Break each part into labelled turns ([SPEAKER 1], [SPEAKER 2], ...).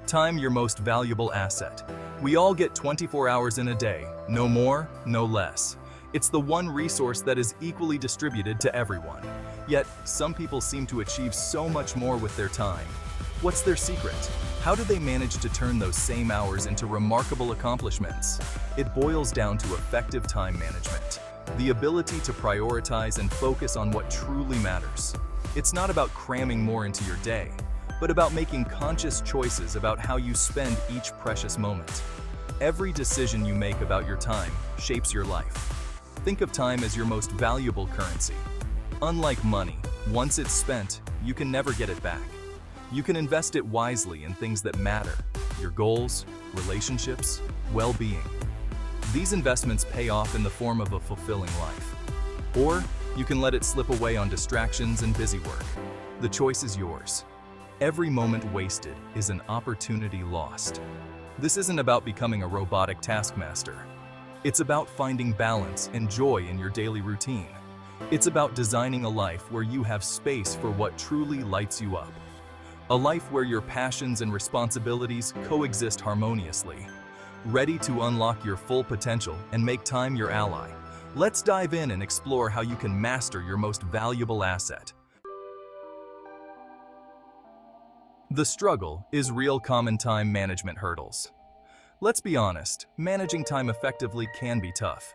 [SPEAKER 1] Time, your most valuable asset. We all get 24 hours in a day, no more, no less. It's the one resource that is equally distributed to everyone. Yet, some people seem to achieve so much more with their time. What's their secret? How do they manage to turn those same hours into remarkable accomplishments? It boils down to effective time management, the ability to prioritize and focus on what truly matters. It's not about cramming more into your day, but about making conscious choices about how you spend each precious moment. Every decision you make about your time shapes your life. Think of time as your most valuable currency. Unlike money, once it's spent, you can never get it back. You can invest it wisely in things that matter: your goals, relationships, well-being. These investments pay off in the form of a fulfilling life. Or you can let it slip away on distractions and busy work. The choice is yours. Every moment wasted is an opportunity lost. This isn't about becoming a robotic taskmaster. It's about finding balance and joy in your daily routine. It's about designing a life where you have space for what truly lights you up. A life where your passions and responsibilities coexist harmoniously. Ready to unlock your full potential and make time your ally? Let's dive in and explore how you can master your most valuable asset. The struggle is real. Common time management hurdles. Let's be honest, managing time effectively can be tough.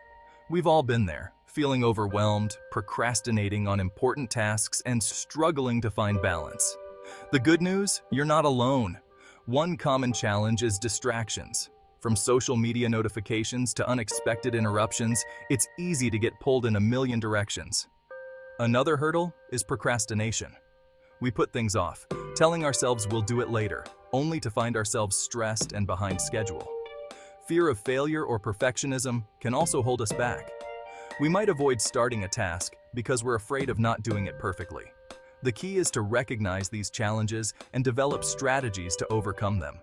[SPEAKER 1] We've all been there, feeling overwhelmed, procrastinating on important tasks, and struggling to find balance. The good news? You're not alone. One common challenge is distractions. From social media notifications to unexpected interruptions, it's easy to get pulled in a million directions. Another hurdle is procrastination. We put things off, telling ourselves we'll do it later, only to find ourselves stressed and behind schedule. Fear of failure or perfectionism can also hold us back. We might avoid starting a task because we're afraid of not doing it perfectly. The key is to recognize these challenges and develop strategies to overcome them.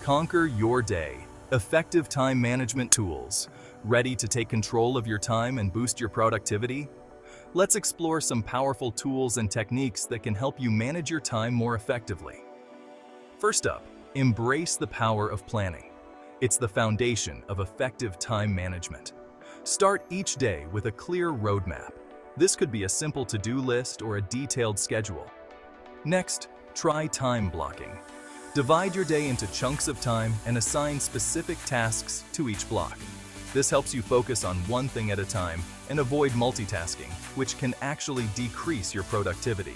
[SPEAKER 1] Conquer your day. Effective time management tools. Ready to take control of your time and boost your productivity? Let's explore some powerful tools and techniques that can help you manage your time more effectively. First up, embrace the power of planning. It's the foundation of effective time management. Start each day with a clear roadmap. This could be a simple to-do list or a detailed schedule. Next, try time blocking. Divide your day into chunks of time and assign specific tasks to each block. This helps you focus on one thing at a time and avoid multitasking, which can actually decrease your productivity.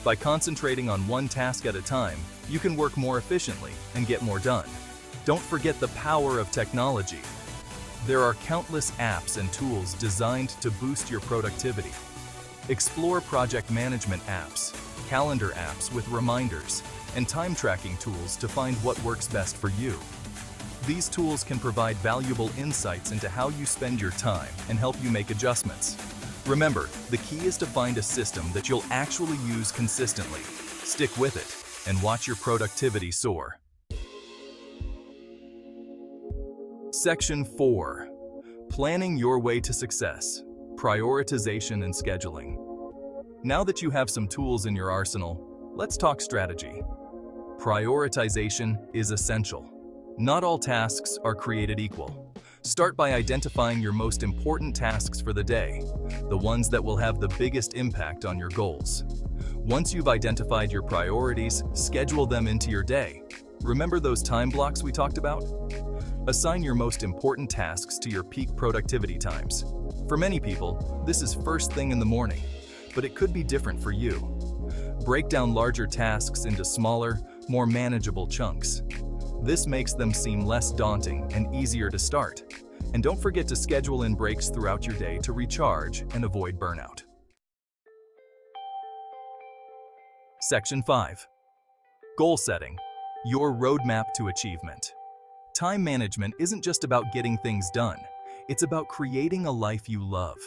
[SPEAKER 1] By concentrating on one task at a time, you can work more efficiently and get more done. Don't forget the power of technology. There are countless apps and tools designed to boost your productivity. Explore project management apps, calendar apps with reminders, and time tracking tools to find what works best for you. These tools can provide valuable insights into how you spend your time and help you make adjustments. Remember, the key is to find a system that you'll actually use consistently. Stick with it and watch your productivity soar. Section 4. Planning your way to success. Prioritization and scheduling. Now that you have some tools in your arsenal, let's talk strategy. Prioritization is essential. Not all tasks are created equal. Start by identifying your most important tasks for the day, the ones that will have the biggest impact on your goals. Once you've identified your priorities, schedule them into your day. Remember those time blocks we talked about? Assign your most important tasks to your peak productivity times. For many people, this is first thing in the morning, but it could be different for you. Break down larger tasks into smaller, more manageable chunks. This makes them seem less daunting and easier to start. And don't forget to schedule in breaks throughout your day to recharge and avoid burnout. Section 5. Goal setting. Your roadmap to achievement. Time management isn't just about getting things done. It's about creating a life you love.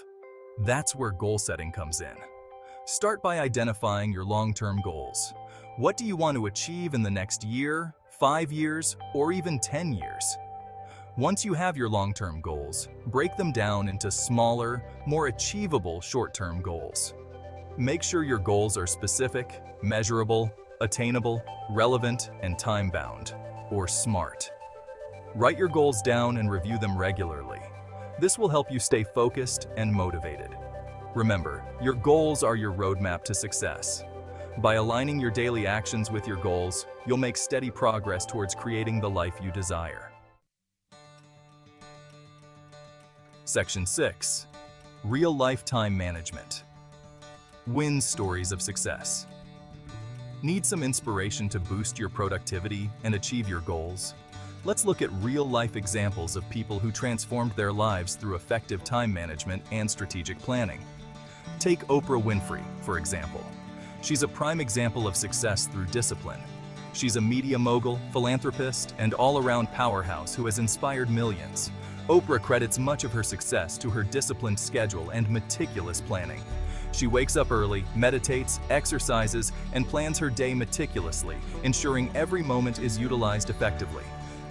[SPEAKER 1] That's where goal setting comes in. Start by identifying your long-term goals. What do you want to achieve in the next year, 5 years, or even 10 years? Once you have your long-term goals, break them down into smaller, more achievable short-term goals. Make sure your goals are specific, measurable, attainable, relevant, and time-bound, or SMART. Write your goals down and review them regularly. This will help you stay focused and motivated. Remember, your goals are your roadmap to success. By aligning your daily actions with your goals, you'll make steady progress towards creating the life you desire. Section 6. Real-life time management. Win stories of success. Need some inspiration to boost your productivity and achieve your goals? Let's look at real-life examples of people who transformed their lives through effective time management and strategic planning. Take Oprah Winfrey, for example. She's a prime example of success through discipline. She's a media mogul, philanthropist, and all-around powerhouse who has inspired millions. Oprah credits much of her success to her disciplined schedule and meticulous planning. She wakes up early, meditates, exercises, and plans her day meticulously, ensuring every moment is utilized effectively.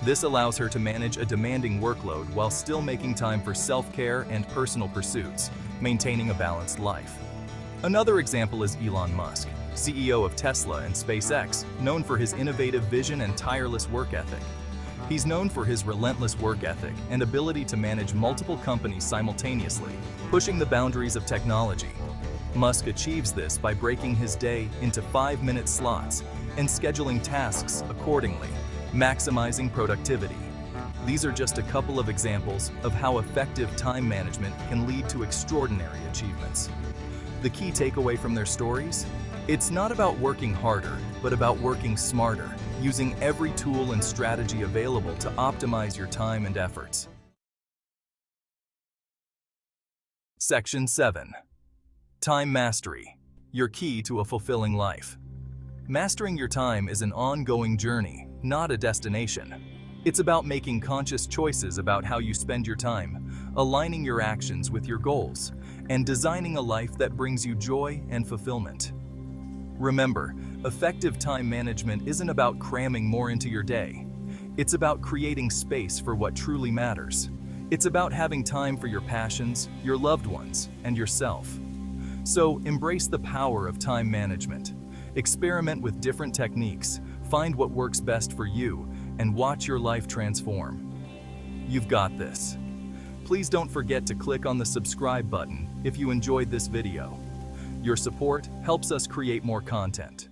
[SPEAKER 1] This allows her to manage a demanding workload while still making time for self-care and personal pursuits, maintaining a balanced life. Another example is Elon Musk, CEO of Tesla and SpaceX, known for his innovative vision and tireless work ethic. He's known for his relentless work ethic and ability to manage multiple companies simultaneously, pushing the boundaries of technology. Musk achieves this by breaking his day into 5-minute slots and scheduling tasks accordingly, maximizing productivity. These are just a couple of examples of how effective time management can lead to extraordinary achievements. The key takeaway from their stories? It's not about working harder, but about working smarter, using every tool and strategy available to optimize your time and efforts. Section 7. Time mastery, your key to a fulfilling life. Mastering your time is an ongoing journey, not a destination. It's about making conscious choices about how you spend your time, aligning your actions with your goals, and designing a life that brings you joy and fulfillment. Remember, effective time management isn't about cramming more into your day. It's about creating space for what truly matters. It's about having time for your passions, your loved ones, and yourself. So embrace the power of time management. Experiment with different techniques, find what works best for you, and watch your life transform. You've got this. Please don't forget to click on the subscribe button if you enjoyed this video. Your support helps us create more content.